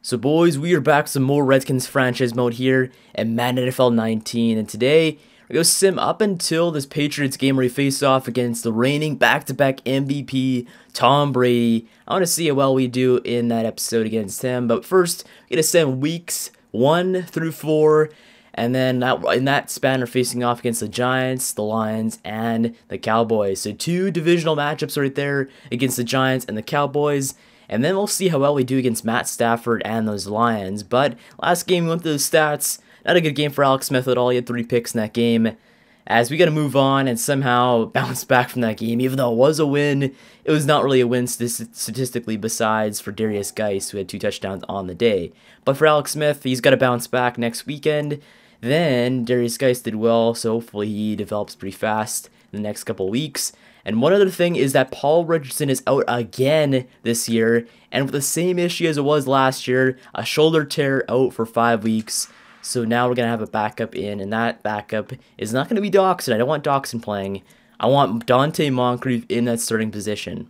So boys, we are back with some more Redskins franchise mode here in Madden NFL 19, and today we're going to sim up until this Patriots game where we face off against the reigning back-to-back MVP, Tom Brady. I want to see how well we do in that episode against him, but first, we're going to sim weeks 1 through 4, and then in that span we're facing off against the Giants, the Lions, and the Cowboys. So 2 divisional matchups right there against the Giants and the Cowboys. And then we'll see how well we do against Matt Stafford and those Lions. But last game, we went through the stats. Not a good game for Alex Smith at all. He had 3 picks in that game. As we got to move on and somehow bounce back from that game. Even though it was a win, it was not really a win statistically besides for Darius Geis, who had 2 touchdowns on the day. But for Alex Smith, he's got to bounce back next weekend. Then Darius Geis did well, so hopefully he develops pretty fast in the next couple weeks. And one other thing is that Paul Richardson is out again this year, and with the same issue as it was last year, a shoulder tear out for 5 weeks. So now we're going to have a backup in, and that backup is not going to be Doxson. I don't want Doxson playing. I want Donte Moncrief in that starting position.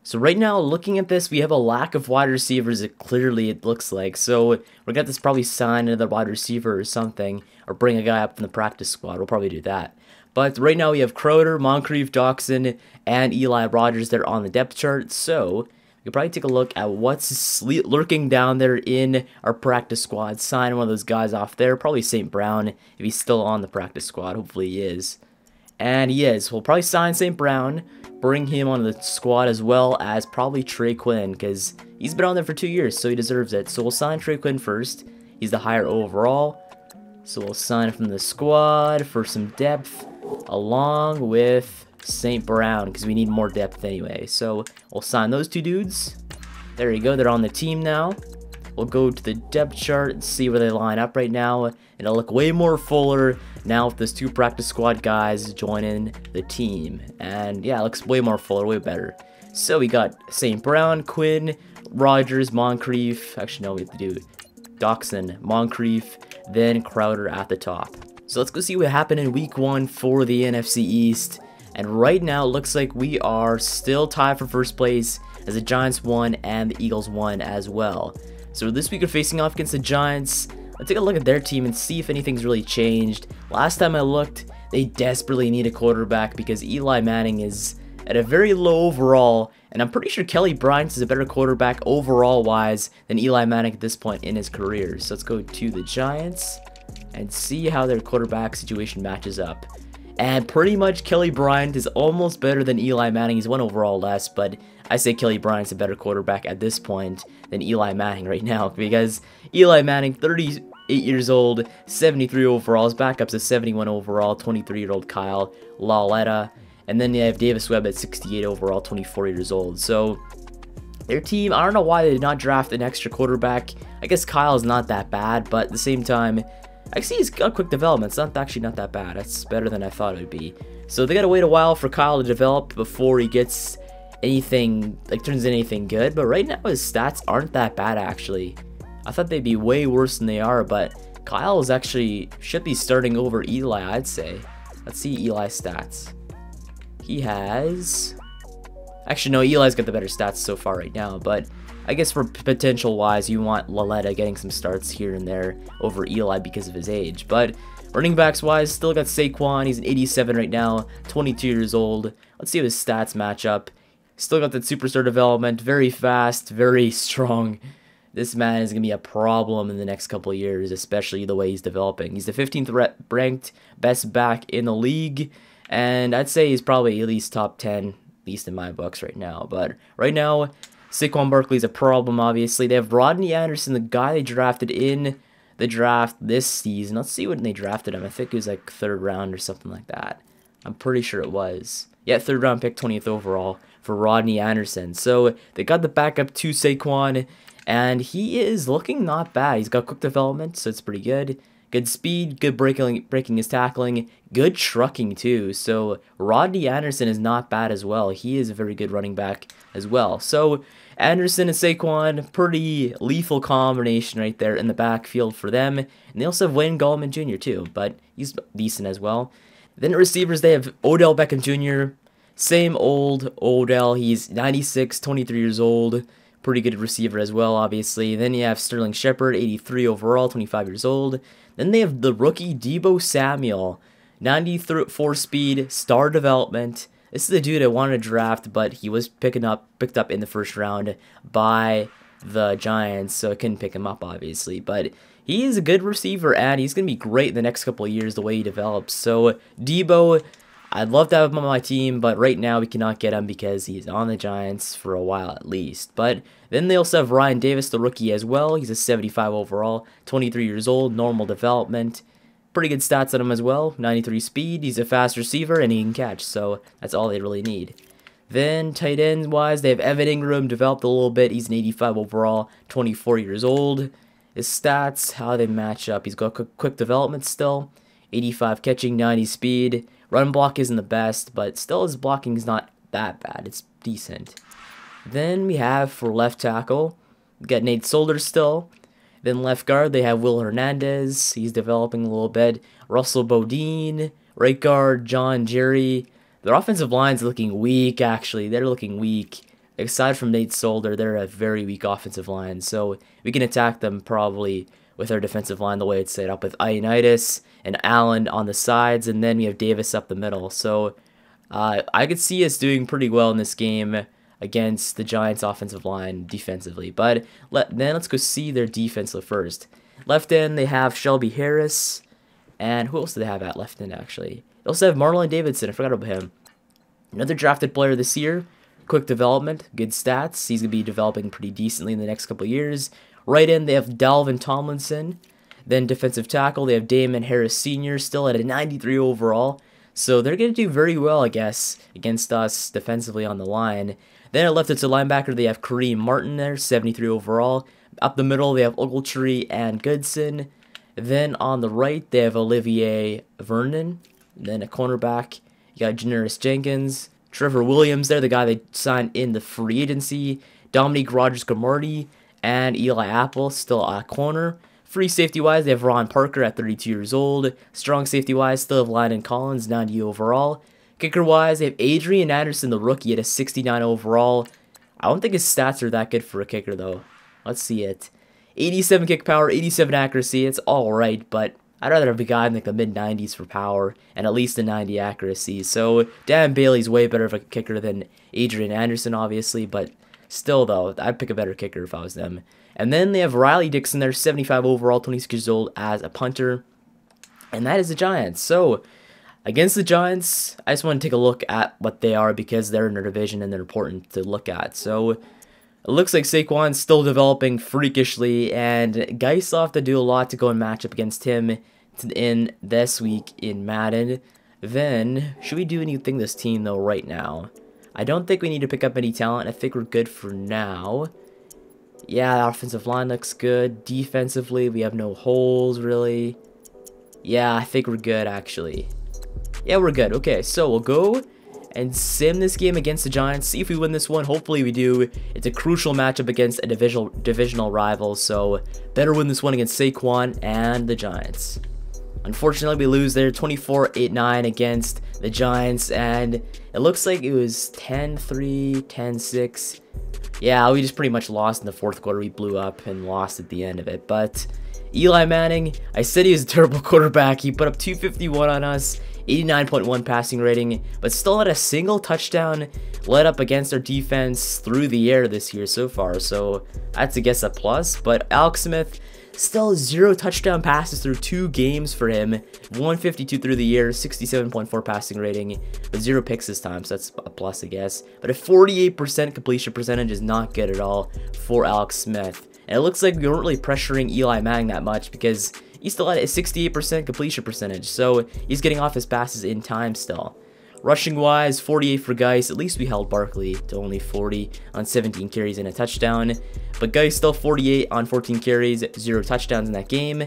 So right now, looking at this, we have a lack of wide receivers, it looks like. So we're going to have to probably sign another wide receiver or something, or bring a guy up from the practice squad. We'll probably do that. But right now we have Crowder, Moncrief, Doxson, and Eli Rogers there on the depth chart. So we could probably take a look at what's lurking down there in our practice squad. Sign one of those guys off there. Probably St. Brown if he's still on the practice squad. Hopefully he is. And he is. We'll probably sign St. Brown. Bring him on the squad as well as probably Trey Quinn, because he's been on there for 2 years, so he deserves it. So we'll sign Trey Quinn first. He's the higher overall. So we'll sign from the squad for some depth, along with St. Brown, because we need more depth anyway. So we'll sign those 2 dudes. There you go, they're on the team now. We'll go to the depth chart and see where they line up right now. And it'll look way more fuller now with those 2 practice squad guys joining the team. And yeah, it looks way more fuller, way better. So we got St. Brown, Quinn, Rogers, Moncrief. Actually, no, we have to do Doxson, Moncrief, then Crowder at the top. So let's go see what happened in week 1 for the NFC East. And right now, it looks like we are still tied for first place as the Giants won and the Eagles won as well. So this week we're facing off against the Giants. Let's take a look at their team and see if anything's really changed. Last time I looked, they desperately need a quarterback because Eli Manning is at a very low overall, and I'm pretty sure Kelly Bryant is a better quarterback overall-wise than Eli Manning at this point in his career. So let's go to the Giants and see how their quarterback situation matches up. And pretty much Kelly Bryant is almost better than Eli Manning. He's 1 overall less, but I say Kelly Bryant's a better quarterback at this point than Eli Manning right now, because Eli Manning, 38 years old, 73 overall. His backup's a 71 overall, 23-year-old Kyle Lauletta. And then you have Davis Webb at 68 overall, 24 years old. So their team, I don't know why they did not draft an extra quarterback. I guess Kyle's not that bad, but at the same time, I see he's got quick development. It's actually not that bad. That's better than I thought it would be. So they gotta wait a while for Kyle to develop before he gets anything, turns into anything good. But right now his stats aren't that bad actually. I thought they'd be way worse than they are, but Kyle is actually should be starting over Eli, I'd say. Let's see Eli's stats. He has... Actually, no, Eli's got the better stats so far right now, but I guess for potential-wise, you want Lauletta getting some starts here and there over Eli because of his age. But running backs-wise, still got Saquon. He's an 87 right now, 22 years old. Let's see if his stats match up. Still got that superstar development, very fast, very strong. This man is going to be a problem in the next couple of years, especially the way he's developing. He's the 15th ranked best back in the league, and I'd say he's probably at least top 10, at least in my books right now. But right now, Saquon Barkley's a problem, obviously. They have Rodney Anderson, the guy they drafted in the draft this season. Let's see when they drafted him. I think it was like 3rd round or something like that. I'm pretty sure it was. Yeah, 3rd round pick, 20th overall for Rodney Anderson. So they got the backup to Saquon, and he is looking not bad. He's got quick development, so it's pretty good. Good speed, good breaking his tackling, good trucking too. So Rodney Anderson is not bad as well. He is a very good running back as well. So Anderson and Saquon, pretty lethal combination right there in the backfield for them. And they also have Wayne Gallman Jr. too, but he's decent as well. Then the receivers, they have Odell Beckham Jr. Same old Odell. He's 96, 23 years old. Pretty good receiver as well, obviously. Then you have Sterling Shepard, 83 overall, 25 years old. Then they have the rookie Deebo Samuel, 94 speed, star development. This is the dude I wanted to draft, but he was picked up in the first round by the Giants, so I couldn't pick him up, obviously. But he is a good receiver, and he's going to be great in the next couple of years the way he develops. So Deebo, I'd love to have him on my team, but right now we cannot get him because he's on the Giants for a while at least. But then they also have Ryan Davis, the rookie as well. He's a 75 overall, 23 years old, normal development. Pretty good stats on him as well, 93 speed. He's a fast receiver, and he can catch, so that's all they really need. Then tight end wise, they have Evan Ingram, developed a little bit. He's an 85 overall, 24 years old. His stats, how they match up. He's got quick development still, 85 catching, 90 speed. Run block isn't the best, but still his blocking is not that bad. It's decent. Then we have for left tackle, we got Nate Solder still. Then left guard, they have Will Hernandez. He's developing a little bit. Russell Bodine. Right guard, John Jerry. Their offensive line's looking weak, actually. They're looking weak. Aside from Nate Solder, they're a very weak offensive line. So we can attack them probably with our defensive line the way it's set up with Ioannidis and Allen on the sides, and then we have Davis up the middle. So I could see us doing pretty well in this game against the Giants' offensive line defensively. But then let's go see their defense first. Left end, they have Shelby Harris, and who else do they have at left end, actually? They also have Marlon Davidson. I forgot about him. Another drafted player this year. Quick development, good stats. He's going to be developing pretty decently in the next couple of years. Right end, they have Dalvin Tomlinson. Then defensive tackle, they have Damon Harris Sr. still at a 93 overall. So they're going to do very well, I guess, against us defensively on the line. Then at left to linebacker, they have Kareem Martin there, 73 overall. Up the middle, they have Ogletree and Goodson. Then on the right, they have Olivier Vernon. Then a cornerback, you got Janoris Jenkins. Trevor Williams there, the guy they signed in the free agency. Dominique Rodgers-Cromartie and Eli Apple still at corner. Free safety-wise, they have Ron Parker at 32 years old. Strong safety-wise, still have Landon Collins, 90 overall. Kicker-wise, they have Adrian Anderson, the rookie, at a 69 overall. I don't think his stats are that good for a kicker, though. Let's see it. 87 kick power, 87 accuracy. It's all right, but I'd rather have a guy in like the mid-90s for power and at least a 90 accuracy. So Dan Bailey's way better of a kicker than Adrian Anderson, obviously, but still, though, I'd pick a better kicker if I was them. And then they have Riley Dixon there, 75 overall, 26 years old as a punter. And that is the Giants. So against the Giants, I just want to take a look at what they are because they're in their division and they're important to look at. So it looks like Saquon's still developing freakishly, and Geis will have to do a lot to go and match up against him in this week in Madden. Then, should we do anything this team, though, right now? I don't think we need to pick up any talent. I think we're good for now. Yeah, the offensive line looks good. Defensively, we have no holes, really. Yeah, I think we're good, actually. Yeah, we're good. Okay, so we'll go and sim this game against the Giants. See if we win this one. Hopefully we do. It's a crucial matchup against a divisional rival, so better win this one against Saquon and the Giants. Unfortunately, we lose there 24-8-9 against the Giants, and it looks like it was 10-3, 10-6. Yeah, we just pretty much lost in the fourth quarter. We blew up and lost at the end of it. But Eli Manning, I said he was a terrible quarterback. He put up 251 on us, 89.1 passing rating, but still had a single touchdown led up against our defense through the air this year so far. So that's, I guess, a plus. But Alex Smith, still 0 touchdown passes through 2 games for him. 152 through the year, 67.4 passing rating, but 0 picks this time, so that's a plus, I guess. But a 48% completion percentage is not good at all for Alex Smith. And it looks like we weren't really pressuring Eli Manning that much because he still had a 68% completion percentage, so he's getting off his passes in time still. Rushing wise, 48 for Geis. At least we held Barkley to only 40 on 17 carries and a touchdown. But Geis still 48 on 14 carries, 0 touchdowns in that game.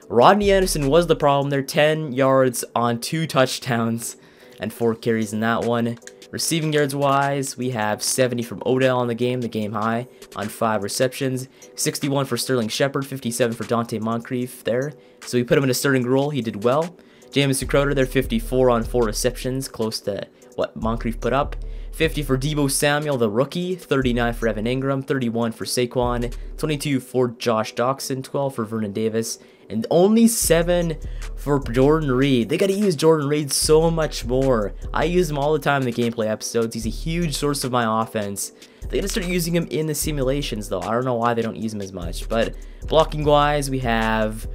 Rodney Anderson was the problem there, 10 yards on 2 touchdowns and 4 carries in that one. Receiving yards wise, we have 70 from Odell on the game high on 5 receptions. 61 for Sterling Shepard, 57 for Dante Moncrief there. So we put him in a starting role. He did well. Jamison Crowder there, 54 on 4 receptions, close to what Moncrief put up. 50 for Deebo Samuel, the rookie. 39 for Evan Ingram. 31 for Saquon. 22 for Josh Doxson. 12 for Vernon Davis. And only 7 for Jordan Reed. They got to use Jordan Reed so much more. I use him all the time in the gameplay episodes. He's a huge source of my offense. They got to start using him in the simulations, though. I don't know why they don't use him as much. But blocking-wise, we have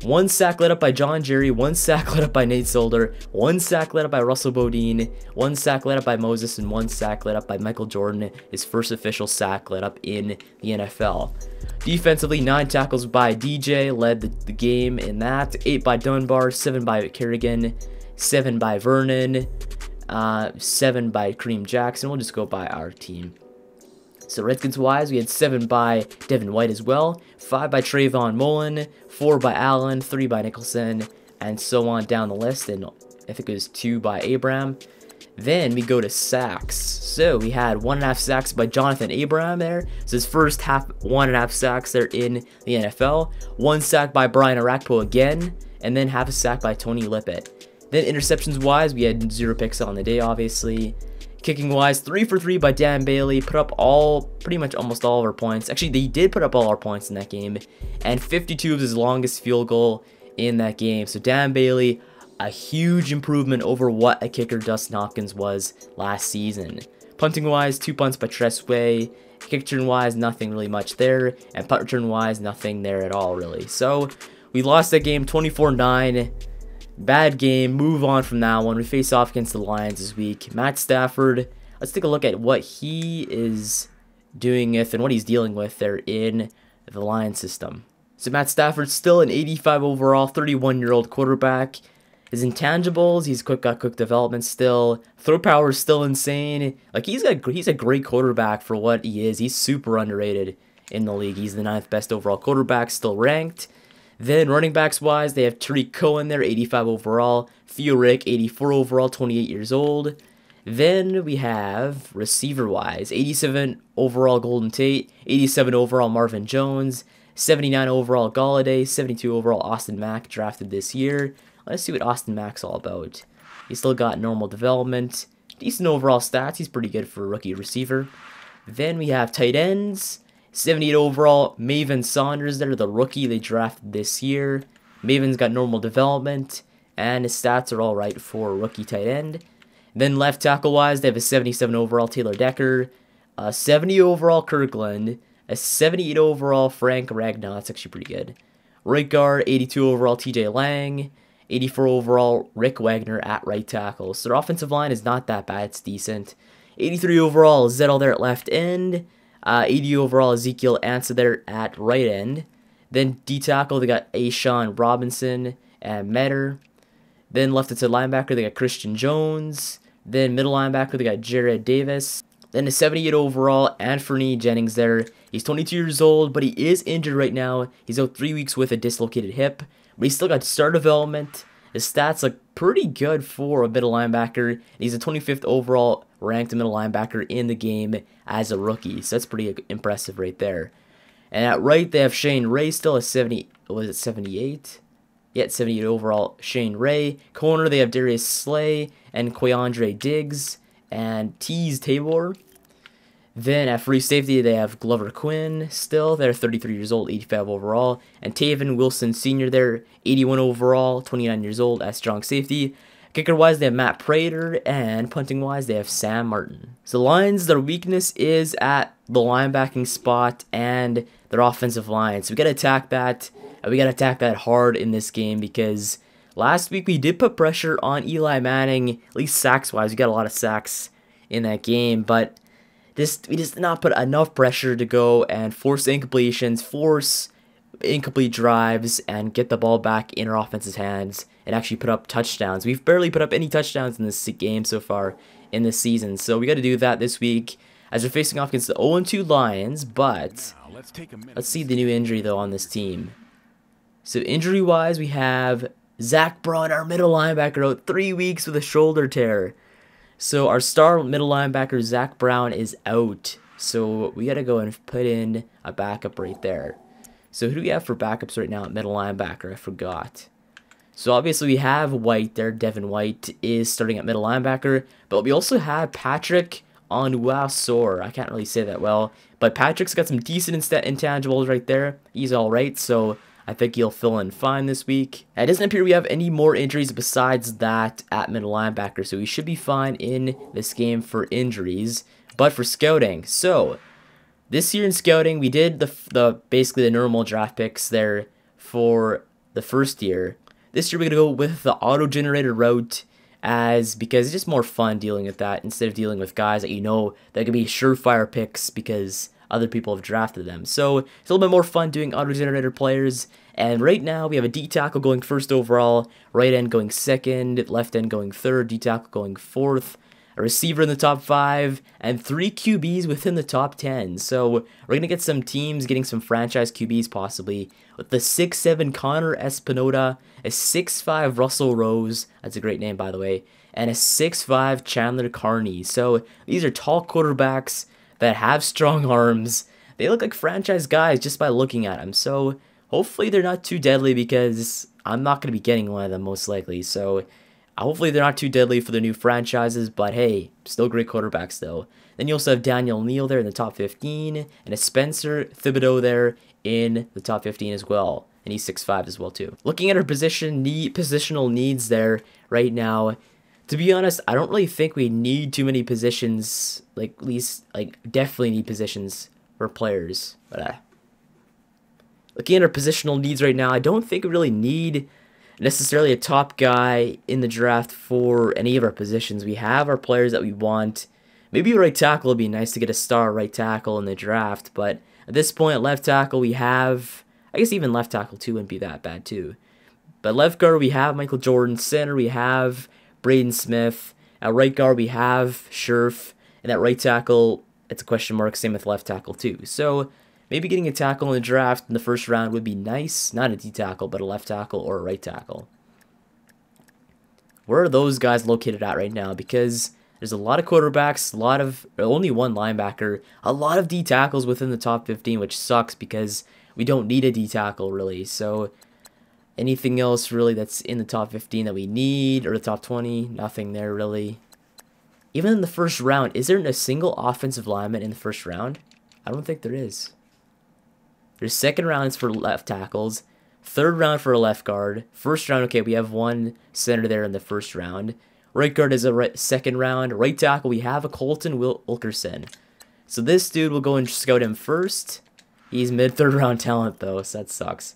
1 sack led up by John Jerry, 1 sack led up by Nate Solder, 1 sack led up by Russell Bodine, 1 sack led up by Moses, and 1 sack led up by Michael Jordan, his first official sack led up in the NFL. Defensively, 9 tackles by DJ, led the game in that, 8 by Dunbar, 7 by Kerrigan, 7 by Vernon, 7 by Kareem Jackson. We'll just go by our team. So Redskins-wise, we had 7 by Devin White as well, 5 by Trayvon Mullen, 4 by Allen, 3 by Nicholson, and so on down the list, and I think it was 2 by Abram. Then we go to sacks. So we had 1.5 sacks by Jonathan Abram there. So his first 1.5 sacks there in the NFL. 1 sack by Brian Arakpo again, and then half a sack by Tony Lippett. Then interceptions-wise, we had 0 picks on the day, obviously. Kicking-wise, 3 for 3 by Dan Bailey. Put up pretty much almost all of our points. Actually, they did put up all our points in that game. And 52 of his longest field goal in that game. So Dan Bailey, a huge improvement over what a kicker Dustin Hopkins was last season. Punting-wise, 2 punts by Tress Way. Kick return-wise, nothing really much there. And punt return-wise, nothing there at all, really. So, we lost that game 24-9. Bad game, move on from that one. We face off against the Lions this week. Matt Stafford, let's take a look at what he is doing with and what he's dealing with there in the Lions system. So Matt Stafford's still an 85 overall, 31-year-old quarterback. His intangibles, he's got quick development still. Throw power is still insane. Like, he's a great quarterback for what he is. He's super underrated in the league. He's the 9th best overall quarterback, still ranked. Then running backs wise, they have Tariq Cohen there, 85 overall. Theo Rick, 84 overall, 28 years old. Then we have receiver wise, 87 overall Golden Tate, 87 overall Marvin Jones, 79 overall Galladay, 72 overall Austin Mack, drafted this year. Let's see what Austin Mack's all about. He's still got normal development, decent overall stats. He's pretty good for a rookie receiver. Then we have tight ends. 78 overall, Maven Saunders there, the rookie they drafted this year. Maven's got normal development, and his stats are alright for a rookie tight end. Then left tackle-wise, they have a 77 overall Taylor Decker, a 70 overall Kirkland, a 78 overall Frank Ragnow, that's actually pretty good. Right guard, 82 overall TJ Lang, 84 overall Rick Wagner at right tackle. So their offensive line is not that bad, it's decent. 83 overall Zettel there at left end. 80 overall Ezekiel Ansah there at right end. Then D-tackle, they got Ashawn Robinson and Metter. Then left inside linebacker, they got Christian Jones. Then middle linebacker, they got Jared Davis. Then a 78 overall Anthony Jennings there. He's 22 years old, but he is injured right now. He's out 3 weeks with a dislocated hip. But he's still got star development. His stats look pretty good for a middle linebacker. He's a 25th overall ranked middle linebacker in the game as a rookie. So that's pretty impressive right there. And at right, they have Shane Ray, still a 70, was it 78? Yeah, 78 overall Shane Ray. Corner, they have Darius Slay and Quayandre Diggs and Tease Tabor. Then at free safety, they have Glover Quinn still. They're 33 years old, 85 overall. And Taven Wilson Sr. there, 81 overall, 29 years old as strong safety. Kicker-wise, they have Matt Prater, and punting-wise, they have Sam Martin. So the Lions, their weakness is at the linebacking spot and their offensive line. So we got to attack that, and we got to attack that hard in this game because last week we did put pressure on Eli Manning, at least sacks-wise. We got a lot of sacks in that game, but we just did not put enough pressure to go and force incompletions, force incomplete drives, and get the ball back in our offense's hands and actually put up touchdowns. We've barely put up any touchdowns in this game so far in this season, so we got to do that this week as we're facing off against the 0-2 Lions. But let's see the new injury though on this team. So injury-wise, we have Zach Brown, our middle linebacker, out 3 weeks with a shoulder tear. So our star middle linebacker, Zach Brown, is out. So we got to go and put in a backup right there. So who do we have for backups right now at middle linebacker? I forgot. So obviously we have White there. Devin White is starting at middle linebacker. But we also have Patrick Onwuasor. I can't really say that well. But Patrick's got some decent intangibles right there. He's alright, so I think he'll fill in fine this week. It doesn't appear we have any more injuries besides that at middle linebacker, so we should be fine in this game for injuries. But for scouting, so this year in scouting, we did basically the normal draft picks there for the first year. This year we're gonna go with the auto-generated route, because it's just more fun dealing with that instead of dealing with guys that you know that could be surefire picks because other people have drafted them. So it's a little bit more fun doing auto-generated players. And right now we have a D tackle going first overall, right end going second, left end going third, D tackle going fourth, a receiver in the top 5, and 3 QBs within the top 10. So we're going to get some teams getting some franchise QBs possibly, with the 6'7 Connor Espinoda, a 6'5 Russell Rose, that's a great name by the way, and a 6'5 Chandler Carney. So these are tall quarterbacks that have strong arms. They look like franchise guys just by looking at them. So hopefully they're not too deadly, because I'm not going to be getting one of them most likely. So hopefully they're not too deadly for the new franchises, but hey, still great quarterbacks though. Then you also have Daniel Neal there in the top 15, and a Spencer Thibodeau there in the top 15 as well. And he's 6'5 as well too. Looking at our positional needs there right now, to be honest, I don't really think we need too many positions, definitely need positions for players. But looking at our positional needs right now, I don't think we really need necessarily a top guy in the draft for any of our positions. We have our players that we want. Maybe right tackle would be nice to get a star right tackle in the draft, but at this point at left tackle we have, I guess even left tackle too wouldn't be that bad too. But left guard we have Michael Jordan, center we have Braden Smith, at right guard we have Scherf, and at right tackle it's a question mark, same with left tackle too. So maybe getting a tackle in the draft in the first round would be nice. Not a D tackle, but a left tackle or a right tackle. Where are those guys located at right now? Because there's a lot of quarterbacks, only one linebacker, a lot of D tackles within the top 15, which sucks because we don't need a D tackle really. So anything else really that's in the top 15 that we need, or the top 20, nothing there really. Even in the first round, is there a single offensive lineman in the first round? I don't think there is. There's second rounds for left tackles, third round for a left guard, first round, okay, we have one center there in the first round. Right guard is a second round. Right tackle, we have a Colton Wilkerson. So this dude will go and scout him first. He's mid-third round talent though, so that sucks.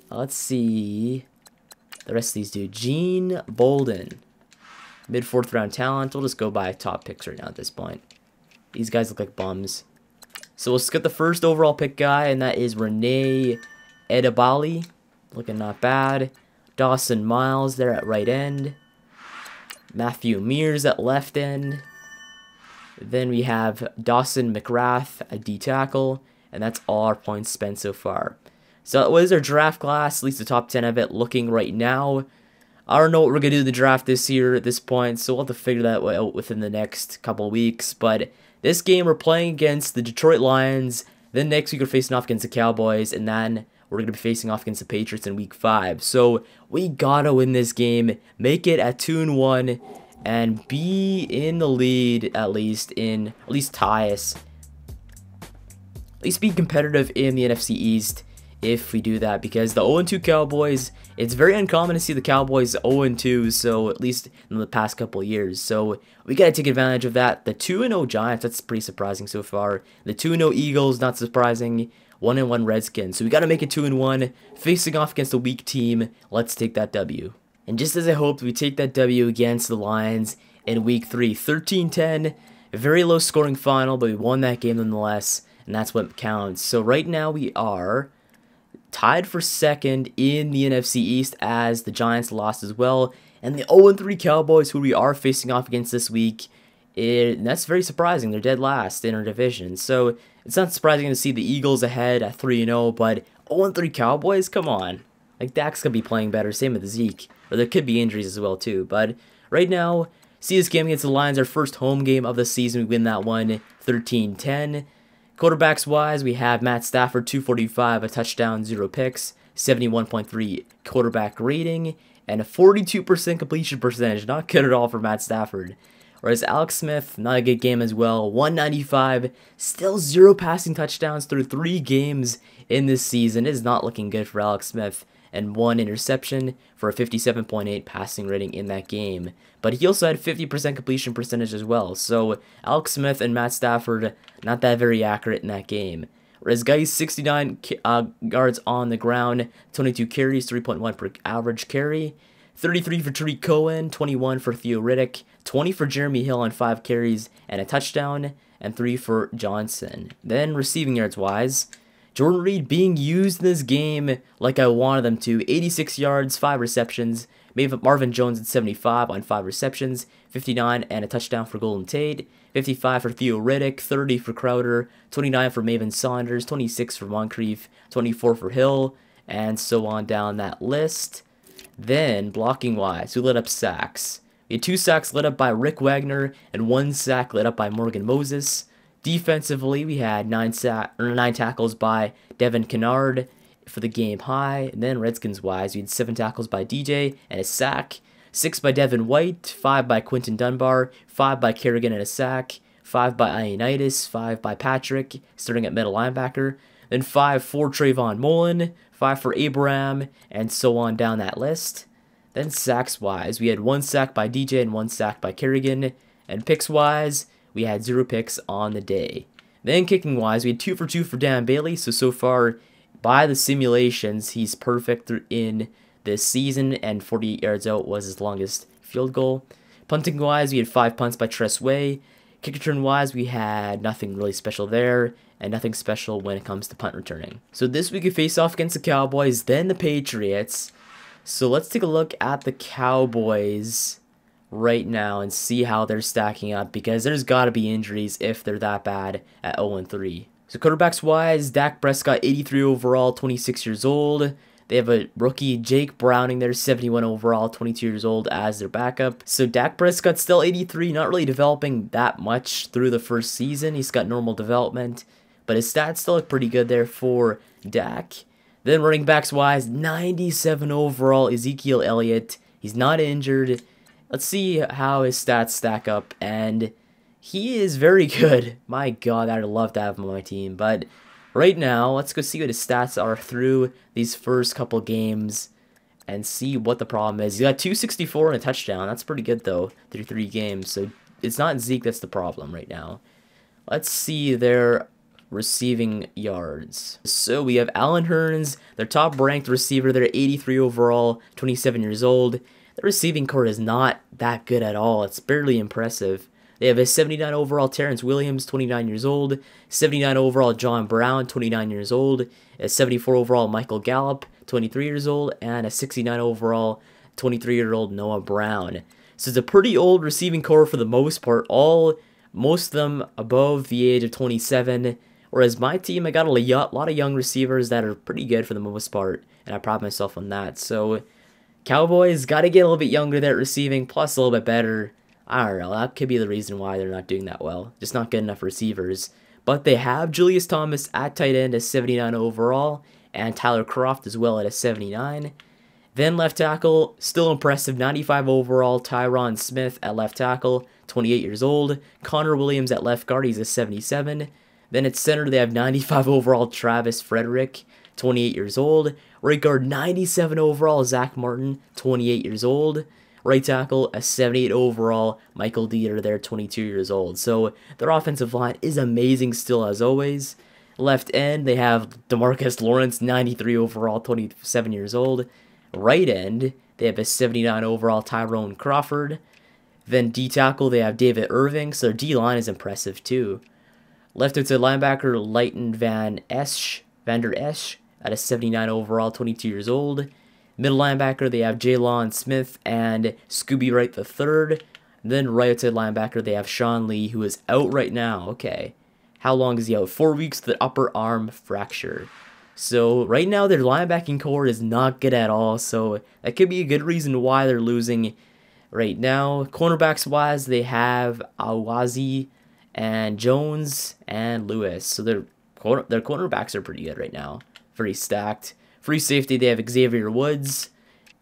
Let's see the rest of these dudes. Gene Bolden, mid-4th round talent. We'll just go by top picks right now at this point. These guys look like bums. So we'll skip the first overall pick guy, and that is Renee Edabali. Looking not bad. Dawson Miles there at right end. Matthew Mears at left end. Then we have Dawson McGrath at D tackle, and that's all our points spent so far. So that was our draft class, at least the top 10 of it looking right now. I don't know what we're going to do in the draft this year at this point, so we'll have to figure that out within the next couple of weeks. But this game we're playing against the Detroit Lions, then next week we're facing off against the Cowboys, and then we're going to be facing off against the Patriots in week 5. So we gotta win this game, make it at 2-1, and be in the lead at least tie us. At least be competitive in the NFC East if we do that, because the 0-2 Cowboys, it's very uncommon to see the Cowboys 0-2, so at least in the past couple of years. So we got to take advantage of that. The 2-0 Giants, that's pretty surprising so far. The 2-0 Eagles, not surprising. 1-1 Redskins. So we got to make it 2-1, facing off against a weak team. Let's take that W. And just as I hoped, we take that W against the Lions in week 3. 13-10, a very low scoring final, but we won that game nonetheless, and that's what counts. So right now we are tied for second in the NFC East as the Giants lost as well. And the 0-3 Cowboys, who we are facing off against this week, that's very surprising. They're dead last in our division. So it's not surprising to see the Eagles ahead at 3-0, but 0-3 Cowboys, come on. Like, Dak's going to be playing better, same with Zeke. Or there could be injuries as well, too. But right now, see this game against the Lions, our first home game of the season. We win that one 13-10. Quarterbacks-wise, we have Matt Stafford, 245, a touchdown, 0 picks, 71.3 quarterback rating, and a 42% completion percentage. Not good at all for Matt Stafford. Whereas Alex Smith, not a good game as well. 195, still 0 passing touchdowns through 3 games in this season. It is not looking good for Alex Smith. And 1 interception for a 57.8 passing rating in that game. But he also had 50% completion percentage as well. So Alex Smith and Matt Stafford, not that very accurate in that game. Whereas guys, 69 yards on the ground, 22 carries, 3.1 per average carry. 33 for Tariq Cohen, 21 for Theo Riddick, 20 for Jeremy Hill on 5 carries and a touchdown, and 3 for Johnson. Then receiving yards wise, Jordan Reed being used in this game like I wanted them to. 86 yards, 5 receptions. Marvin Jones at 75 on 5 receptions. 59 and a touchdown for Golden Tate. 55 for Theo Riddick. 30 for Crowder. 29 for Maven Saunders. 26 for Moncrief. 24 for Hill. And so on down that list. Then, blocking wise, who lit up sacks? We had 2 sacks lit up by Rick Wagner and 1 sack lit up by Morgan Moses. Defensively, we had 9 tackles by Devin Kennard for the game high. And then Redskins-wise, we had 7 tackles by DJ and a sack. 6 by Devin White, 5 by Quinton Dunbar, 5 by Kerrigan and a sack, 5 by Ioannidis, 5 by Patrick, starting at middle linebacker. Then 5 for Trayvon Mullen, 5 for Abraham, and so on down that list. Then sacks-wise, we had 1 sack by DJ and 1 sack by Kerrigan. And picks-wise, we had 0 picks on the day. Then kicking-wise, we had 2 for 2 for Dan Bailey. So far, by the simulations, he's perfect in this season. And 48 yards out was his longest field goal. Punting-wise, we had 5 punts by Tress Way. Kick return-wise, we had nothing really special there. And nothing special when it comes to punt returning. So this week we face off against the Cowboys, then the Patriots. So let's take a look at the Cowboys right now and see how they're stacking up, because there's got to be injuries if they're that bad at 0-3. So quarterbacks wise, Dak Prescott 83 overall, 26 years old. They have a rookie, Jake Browning there, 71 overall, 22 years old as their backup. So Dak Prescott still 83, not really developing that much through the first season. He's got normal development, but his stats still look pretty good there for Dak. Then running backs wise, 97 overall, Ezekiel Elliott. He's not injured. Let's see how his stats stack up, and he is very good. My God, I'd love to have him on my team. But right now, let's go see what his stats are through these first couple games and see what the problem is. He's got 264 and a touchdown. That's pretty good, though, through 3 games. So it's not Zeke that's the problem right now. Let's see their receiving yards. So we have Allen Hurns, their top ranked receiver. They're 83 overall, 27 years old. The receiving core is not that good at all. It's barely impressive. They have a 79 overall Terrence Williams, 29 years old. 79 overall John Brown, 29 years old. A 74 overall Michael Gallup, 23 years old. And a 69 overall 23-year-old Noah Brown. So it's a pretty old receiving core for the most part. Most of them above the age of 27. Whereas my team, I got a lot of young receivers that are pretty good for the most part, and I pride myself on that. So, Cowboys got to get a little bit younger there at receiving, plus a little bit better. I don't know, that could be the reason why they're not doing that well. Just not good enough receivers. But they have Julius Thomas at tight end at 79 overall, and Tyler Kroft as well at a 79. Then left tackle, still impressive, 95 overall, Tyron Smith at left tackle, 28 years old. Connor Williams at left guard, he's a 77. Then at center, they have 95 overall Travis Frederick, 28 years old. Right guard, 97 overall Zach Martin, 28 years old. Right tackle, a 78 overall Michael Dieter there, 22 years old. So their offensive line is amazing still as always. Left end, they have DeMarcus Lawrence, 93 overall, 27 years old. Right end, they have a 79 overall Tyrone Crawford. Then D tackle, they have David Irving, so their D line is impressive too. Left outside linebacker, Leighton Van der Esch, at a 79 overall, 22 years old. Middle linebacker, they have Jaylon Smith and Scooby Wright III. Then right outside linebacker, they have Sean Lee, who is out right now. Okay, how long is he out? 4 weeks with an upper arm fracture. So right now, their linebacking core is not good at all. So that could be a good reason why they're losing right now. Cornerbacks wise, they have Awazi and Jones and Lewis. So their cornerbacks are pretty good right now. Very stacked. Free safety, they have Xavier Woods.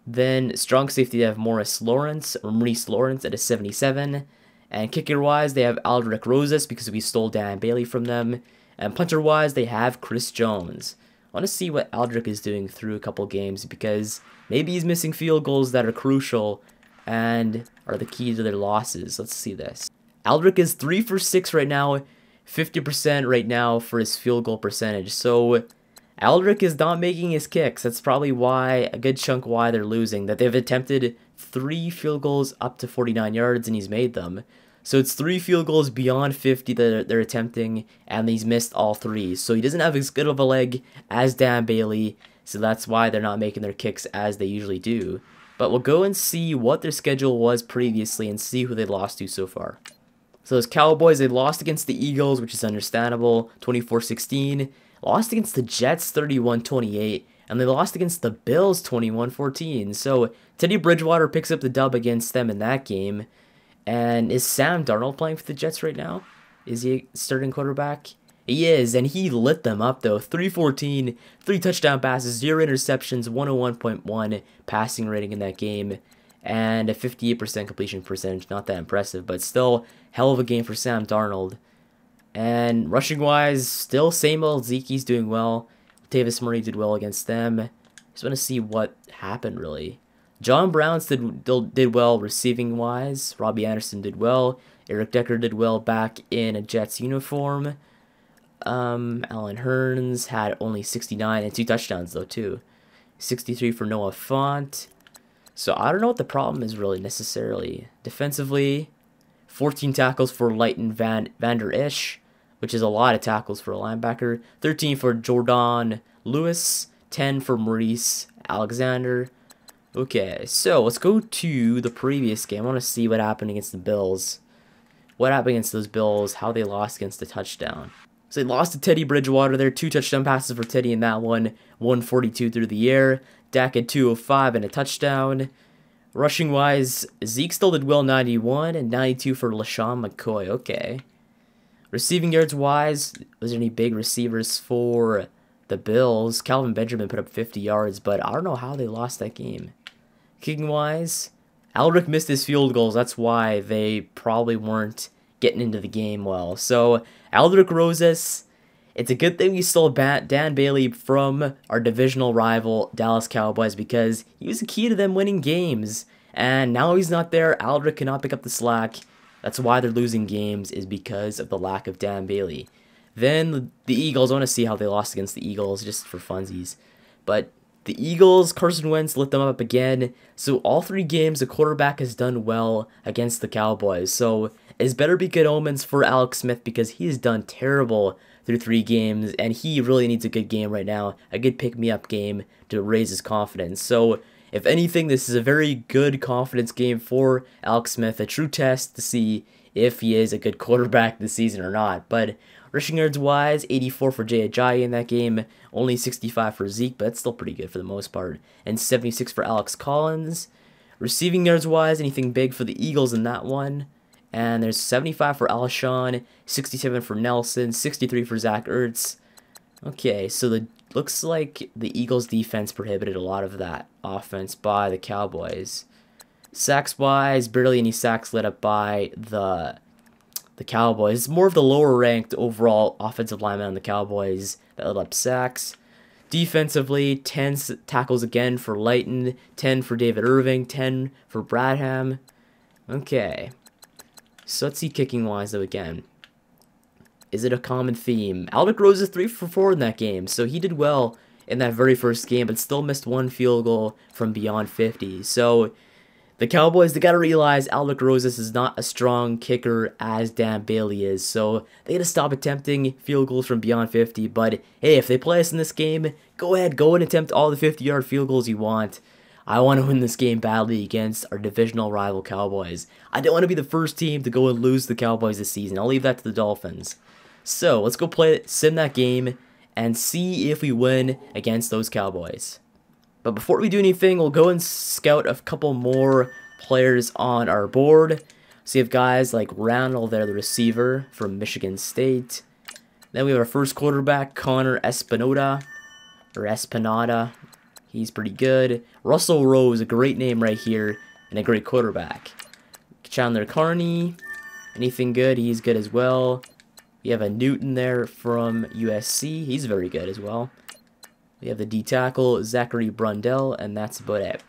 Then strong safety, they have Maurice Lawrence at a 77. And kicker-wise, they have Aldrich Rosas because we stole Dan Bailey from them. And punter-wise, they have Chris Jones. I want to see what Aldrich is doing through a couple games because maybe he's missing field goals that are crucial and are the key to their losses. Let's see this. Aldrich is 3 for 6 right now, 50% right now for his field goal percentage. So Aldrich is not making his kicks. That's probably why, a good chunk why they're losing. That they've attempted 3 field goals up to 49 yards and he's made them. So it's 3 field goals beyond 50 that they're attempting and he's missed all 3. So he doesn't have as good of a leg as Dan Bailey. So that's why they're not making their kicks as they usually do. But we'll go and see what their schedule was previously and see who they lost to so far. So those Cowboys, they lost against the Eagles, which is understandable, 24-16. Lost against the Jets, 31-28. And they lost against the Bills, 21-14. So Teddy Bridgewater picks up the dub against them in that game. And is Sam Darnold playing for the Jets right now? Is he a starting quarterback? He is, and he lit them up though. 314, 3 touchdown passes, 0 interceptions, 101.1 passing rating in that game, and a 58% completion percentage. Not that impressive, but still hell of a game for Sam Darnold. And rushing wise, still same old. Zeke's doing well. Tavis Murray did well against them. Just want to see what happened really. John Browns did well receiving wise. Robbie Anderson did well. Eric Decker did well back in a Jets uniform. Alan Hearns had only 69 and 2 touchdowns though too. 63 for Noah Fant. So I don't know what the problem is really necessarily. Defensively, 14 tackles for Leighton Vander Esch, which is a lot of tackles for a linebacker. 13 for Jordan Lewis. 10 for Maurice Alexander. Okay, so let's go to the previous game. I want to see what happened against the Bills. What happened against those Bills, how they lost against the touchdown. So they lost to Teddy Bridgewater there. 2 touchdown passes for Teddy in that one. 142 through the air. Dak had 205 and a touchdown. Rushing wise, Zeke still did well, 91 and 92 for LaShawn McCoy. Okay. Receiving yards wise, was there any big receivers for the Bills? Calvin Benjamin put up 50 yards, but I don't know how they lost that game. Kicking wise, Aldrich missed his field goals. That's why they probably weren't getting into the game well. So Aldrich Rosas, it's a good thing we stole Dan Bailey from our divisional rival Dallas Cowboys because he was the key to them winning games. And now he's not there. Aldrich cannot pick up the slack. That's why they're losing games, is because of the lack of Dan Bailey. Then the Eagles, I want to see how they lost against the Eagles just for funsies. But the Eagles, Carson Wentz lit them up again. So all 3 games, the quarterback has done well against the Cowboys. So it's better be good omens for Alex Smith because he has done terrible through 3 games. And he really needs a good game right now. A good pick-me-up game to raise his confidence. So if anything, this is a very good confidence game for Alex Smith. A true test to see if he is a good quarterback this season or not. But rushing yards wise, 84 for Jay Ajayi in that game. Only 65 for Zeke, but that's still pretty good for the most part. And 76 for Alex Collins. Receiving yards wise, anything big for the Eagles in that one. And there's 75 for Alshon, 67 for Nelson, 63 for Zach Ertz. Okay, so looks like the Eagles defense prohibited a lot of that offense by the Cowboys. Sacks wise, barely any sacks led up by the Cowboys. It's more of the lower ranked overall offensive linemen on the Cowboys that led up sacks. Defensively, 10 tackles again for Leighton, 10 for David Irving, 10 for Bradham. Okay. So let's see kicking wise though again. Is it a common theme? Aldrich Rose is 3 for 4 in that game, so he did well in that very first game, but still missed 1 field goal from beyond 50. So the Cowboys, they got to realize Aldrich Roses is not a strong kicker as Dan Bailey is, so they got to stop attempting field goals from beyond 50. But hey, if they play us in this game, go ahead, go and attempt all the 50-yard field goals you want. I want to win this game badly against our divisional rival Cowboys. I don't want to be the first team to go and lose the Cowboys this season. I'll leave that to the Dolphins. So let's go sim that game and see if we win against those Cowboys. But before we do anything, we'll go and scout a couple more players on our board. So you have guys like Randall there, the receiver from Michigan State. Then we have our first quarterback, Connor Espinada. He's pretty good. Russell Rose, a great name right here, and a great quarterback. Chandler Carney. Anything good? He's good as well. We have a Newton there from USC. He's very good as well. We have the D tackle, Zachary Brundell, and that's about it.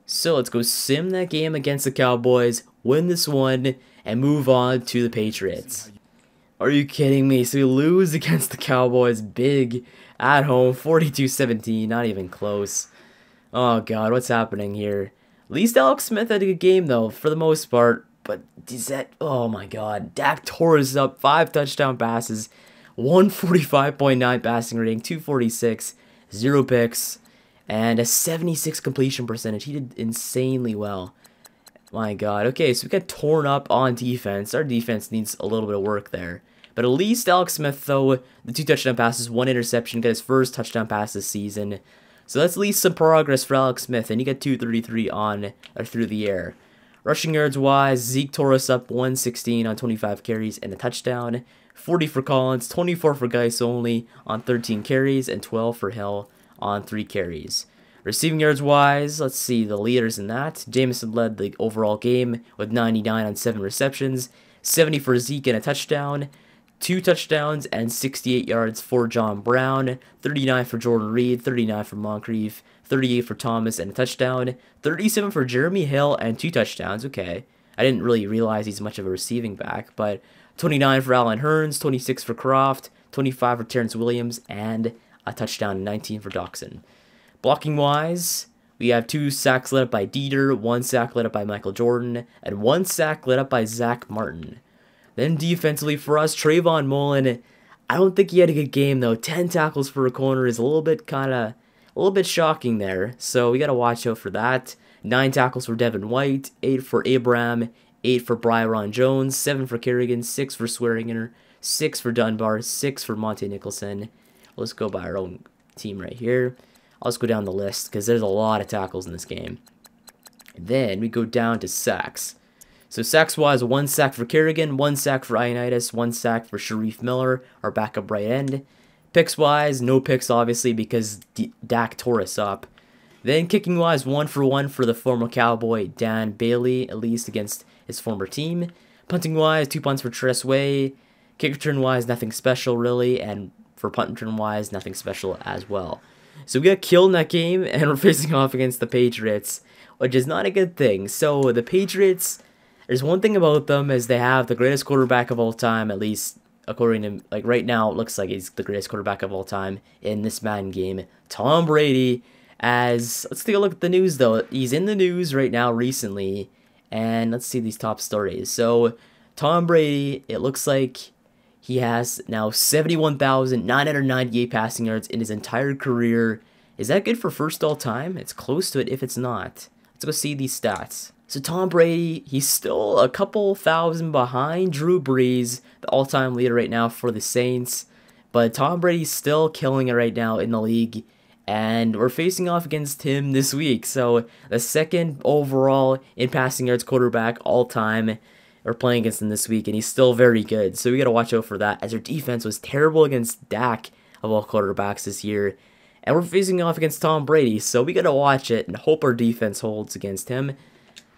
So let's go sim that game against the Cowboys, win this one, and move on to the Patriots. Are you kidding me? So we lose against the Cowboys big at home, 42-17, not even close. Oh god, what's happening here? At least Alex Smith had a good game though, for the most part. But is that, oh my god, Dak tore us up, 5 touchdown passes, 145.9 passing rating, 246, 0 picks, and a 76 completion percentage. He did insanely well. My god. Okay, so we got torn up on defense. Our defense needs a little bit of work there. But at least Alex Smith, though, the 2 touchdown passes, 1 interception, got his first touchdown pass this season. So that's at least some progress for Alex Smith, and he got 233 on or through the air. Rushing yards wise, Zeke tore us up 116 on 25 carries and a touchdown. 40 for Collins, 24 for Geis only on 13 carries, and 12 for Hill on 3 carries. Receiving yards wise, let's see the leaders in that. Jameson led the overall game with 99 on 7 receptions, 70 for Zeke and a touchdown, 2 touchdowns and 68 yards for John Brown, 39 for Jordan Reed, 39 for Moncrief, 38 for Thomas and a touchdown, 37 for Jeremy Hill and 2 touchdowns. Okay, I didn't really realize he's much of a receiving back, but 29 for Allen Hurns, 26 for Croft, 25 for Terrence Williams, and a touchdown, 19 for Doxson. Blocking wise, we have 2 sacks led up by Dieter, 1 sack led up by Michael Jordan, and 1 sack led up by Zach Martin. Then defensively for us, Trayvon Mullen, I don't think he had a good game though. 10 tackles for a corner is a little bit shocking there. So we got to watch out for that. 9 tackles for Devin White, 8 for Abraham, 8 for Byron Jones, 7 for Kerrigan, 6 for Swearinger, 6 for Dunbar, 6 for Monte Nicholson. Let's go by our own team right here. I'll just go down the list because there's a lot of tackles in this game. Then we go down to sacks. So sacks-wise, 1 sack for Kerrigan, 1 sack for Ioannidis, 1 sack for Sharif Miller, our backup right end. Picks-wise, no picks, obviously, because Dak tore us up. Then kicking-wise, 1 for 1 for the former Cowboy, Dan Bailey, at least against his former team. Punting-wise, 2 punts for Tress Way. Kick return-wise, nothing special, really. And for punt return-wise, nothing special as well. So we got killed in that game, and we're facing off against the Patriots, which is not a good thing. So the Patriots, there's one thing about them is they have the greatest quarterback of all time, at least according to, like right now, it looks like he's the greatest quarterback of all time in this Madden game, Tom Brady. As let's take a look at the news though. He's in the news right now recently, and let's see these top stories. So Tom Brady, it looks like he has now 71,998 passing yards in his entire career. Is that good for first all time? It's close to it if it's not. Let's go see these stats. So Tom Brady, he's still a couple thousand behind Drew Brees, the all-time leader right now for the Saints. But Tom Brady's still killing it right now in the league. And we're facing off against him this week. So the second overall in passing yards quarterback all time. We're playing against him this week, and he's still very good. So we got to watch out for that, as our defense was terrible against Dak of all quarterbacks this year. And we're facing off against Tom Brady, so we got to watch it and hope our defense holds against him.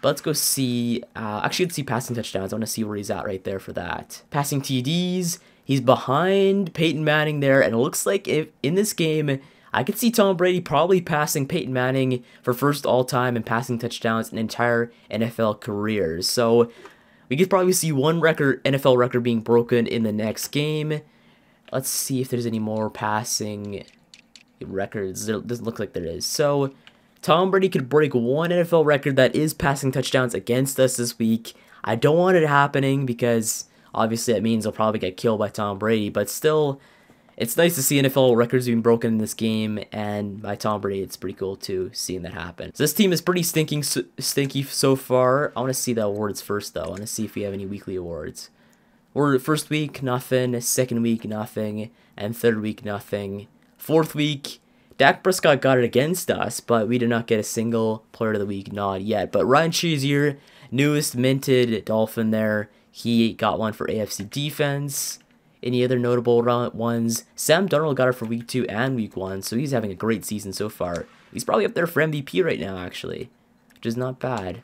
But let's go see, actually let's see passing touchdowns. I want to see where he's at right there for that. Passing TDs, he's behind Peyton Manning there, and it looks like if in this game, I could see Tom Brady probably passing Peyton Manning for first all-time and passing touchdowns in entire NFL careers. So we could probably see one NFL record being broken in the next game. Let's see if there's any more passing records. It doesn't look like there is. So Tom Brady could break one NFL record that is passing touchdowns against us this week. I don't want it happening because obviously that means I'll probably get killed by Tom Brady. But still, it's nice to see NFL records being broken in this game, and by Tom Brady, it's pretty cool too, seeing that happen. So this team is pretty stinky so far. I want to see the awards first, though. I want to see if we have any weekly awards. First week, nothing. Second week, nothing. And third week, nothing. Fourth week, Dak Prescott got it against us, but we did not get a single Player of the Week nod yet. But Ryan Shazier, newest minted Dolphin there, he got one for AFC Defense. Any other notable ones? Sam Darnold got it for week 2 and week 1, so he's having a great season so far. He's probably up there for MVP right now, actually, which is not bad.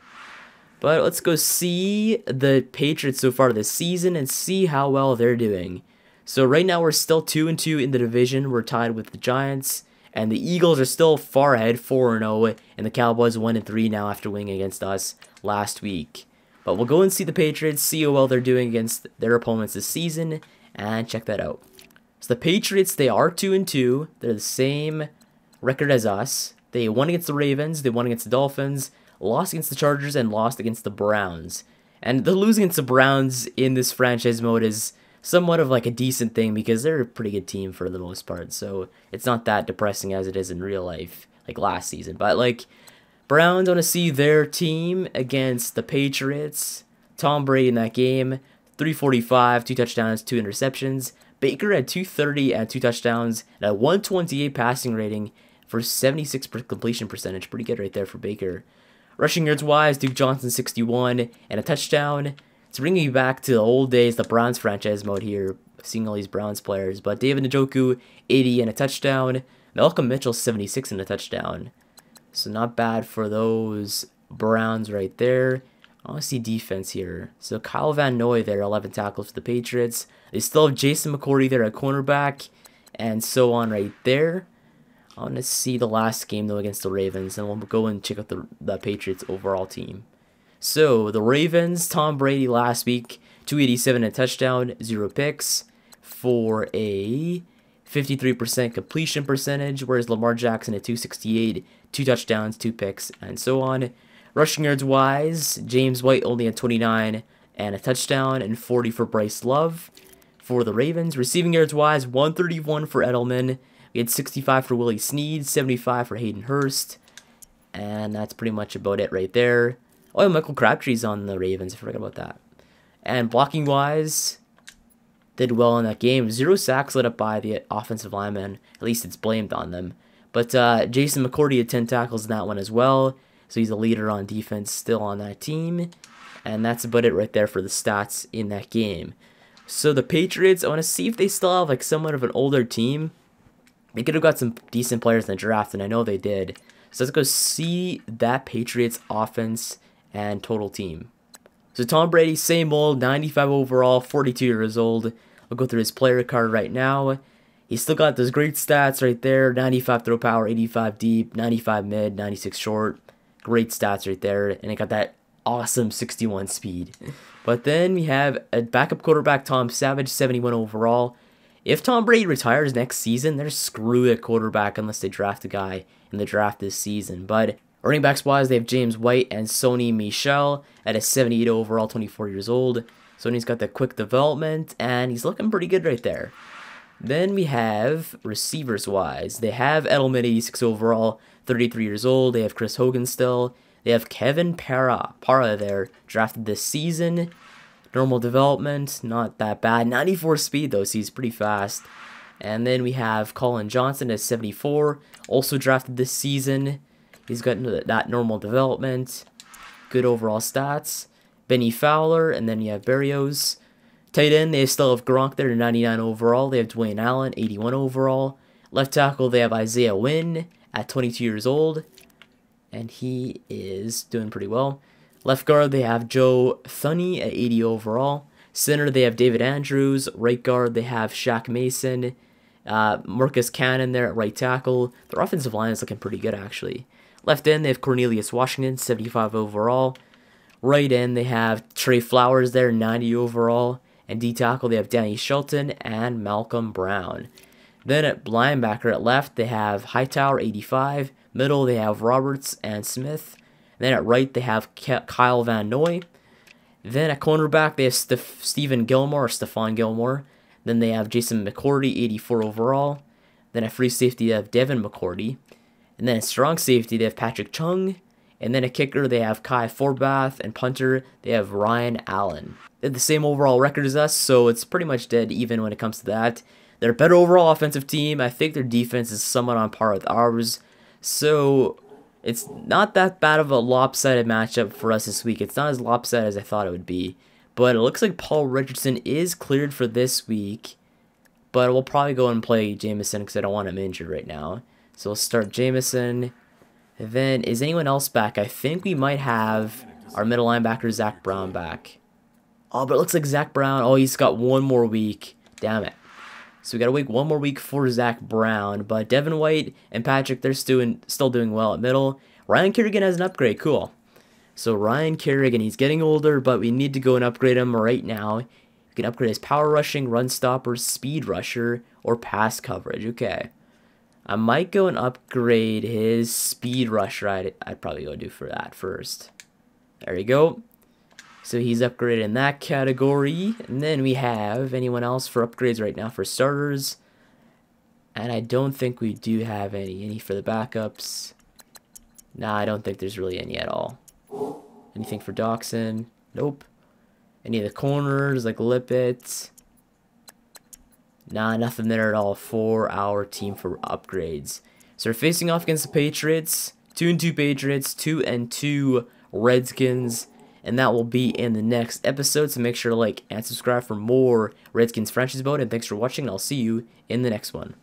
But let's go see the Patriots so far this season and see how well they're doing. So right now we're still 2-2 in the division. We're tied with the Giants. And the Eagles are still far ahead, 4-0. And the Cowboys 1-3 now after winning against us last week. But we'll go and see the Patriots, see how well they're doing against their opponents this season. And check that out. So the Patriots, they are 2-2. They're the same record as us. They won against the Ravens. They won against the Dolphins. Lost against the Chargers and lost against the Browns. And the losing against the Browns in this franchise mode is somewhat of like a decent thing because they're a pretty good team for the most part. So it's not that depressing as it is in real life, like last season. But like, Browns want to see their team against the Patriots. Tom Brady in that game, 345, 2 touchdowns, 2 interceptions. Baker had 230 and 2 touchdowns and a 128 passing rating for 76 completion percentage. Pretty good right there for Baker. Rushing yards wise, Duke Johnson 61 and a touchdown. It's bringing you back to the old days, the Browns franchise mode here, seeing all these Browns players. But David Njoku 80 and a touchdown. Malcolm Mitchell 76 and a touchdown. So not bad for those Browns right there. I want to see defense here. So Kyle Van Noy there, 11 tackles for the Patriots. They still have Jason McCourty there at cornerback, and so on right there. I want to see the last game, though, against the Ravens, and we'll go and check out the Patriots' overall team. So, the Ravens, Tom Brady last week, 287 and a touchdown, 0 picks, for a 53% completion percentage, whereas Lamar Jackson at 268, 2 touchdowns, 2 picks, and so on. Rushing yards wise, James White only had 29 and a touchdown, and 40 for Bryce Love for the Ravens. Receiving yards wise, 131 for Edelman. We had 65 for Willie Snead, 75 for Hayden Hurst. And that's pretty much about it right there. Oh, Michael Crabtree's on the Ravens. I forgot about that. And blocking-wise, did well in that game. 0 sacks led up by the offensive linemen. At least it's blamed on them. But Jason McCourty had 10 tackles in that one as well. So he's a leader on defense still on that team. And that's about it right there for the stats in that game. So the Patriots, I want to see if they still have like somewhat of an older team. They could have got some decent players in the draft, and I know they did. So let's go see that Patriots offense and total team. So Tom Brady, same old, 95 overall, 42 years old. I'll go through his player card right now. He's still got those great stats right there. 95 throw power, 85 deep, 95 mid, 96 short. Great stats right there. And he got that awesome 61 speed. But then we have a backup quarterback, Tom Savage, 71 overall. If Tom Brady retires next season, they're screwed at quarterback unless they draft a guy in the draft this season. But running backs wise, they have James White and Sony Michel at a 78 overall, 24 years old. Sony's got the quick development, and he's looking pretty good right there. Then we have receivers wise. They have Edelman, 86 overall, 33 years old. They have Chris Hogan still. They have Kevin Parra there, drafted this season. Normal development, not that bad. 94 speed, though, so he's pretty fast. And then we have Colin Johnson at 74, also drafted this season. He's got that normal development. Good overall stats. Benny Fowler, and then you have Berrios. Tight end, they still have Gronk there, 99 overall. They have Dwayne Allen, 81 overall. Left tackle, they have Isaiah Wynn at 22 years old. And he is doing pretty well. Left guard, they have Joe Thuney at 80 overall. Center, they have David Andrews. Right guard, they have Shaq Mason. Marcus Cannon there at right tackle. Their offensive line is looking pretty good, actually. Left end, they have Cornelius Washington, 75 overall. Right end, they have Trey Flowers there, 90 overall. And D tackle, they have Danny Shelton and Malcolm Brown. Then at linebacker at left, they have Hightower, 85. Middle, they have Roberts and Smith. Then at right, they have Kyle Van Noy. Then at cornerback, they have Stephon Gilmore. Then they have Jason McCourty, 84 overall. Then at free safety, they have Devin McCourty. And then at strong safety, they have Patrick Chung. And then at kicker, they have Kai Forbath. And punter, they have Ryan Allen. They have the same overall record as us, so it's pretty much dead even when it comes to that. They're a better overall offensive team. I think their defense is somewhat on par with ours. So it's not that bad of a lopsided matchup for us this week. It's not as lopsided as I thought it would be. But it looks like Paul Richardson is cleared for this week. But we'll probably go and play Jameson because I don't want him injured right now. So we'll start Jameson. And then, is anyone else back? I think we might have our middle linebacker, Zach Brown, back. Oh, but it looks like Zach Brown, oh, he's got one more week. Damn it. So we got to wait one more week for Zach Brown. But Devin White and Patrick, they're still doing well at middle. Ryan Kerrigan has an upgrade. Cool. So Ryan Kerrigan, he's getting older, but we need to go and upgrade him right now. We can upgrade his power rushing, run stopper, speed rusher, or pass coverage. Okay. I might go and upgrade his speed rusher. I'd probably go do for that first. There we go. So he's upgraded in that category. And then we have anyone else for upgrades right now for starters. And I don't think we do have any for the backups. Nah, I don't think there's really any at all. Anything for Doxson? Nope. Any of the corners like Lippett? Nah, nothing there at all for our team for upgrades. So we're facing off against the Patriots. 2-2 Patriots, 2-2 Redskins. And that will be in the next episode. So make sure to like and subscribe for more Redskins franchise mode. And thanks for watching. And I'll see you in the next one.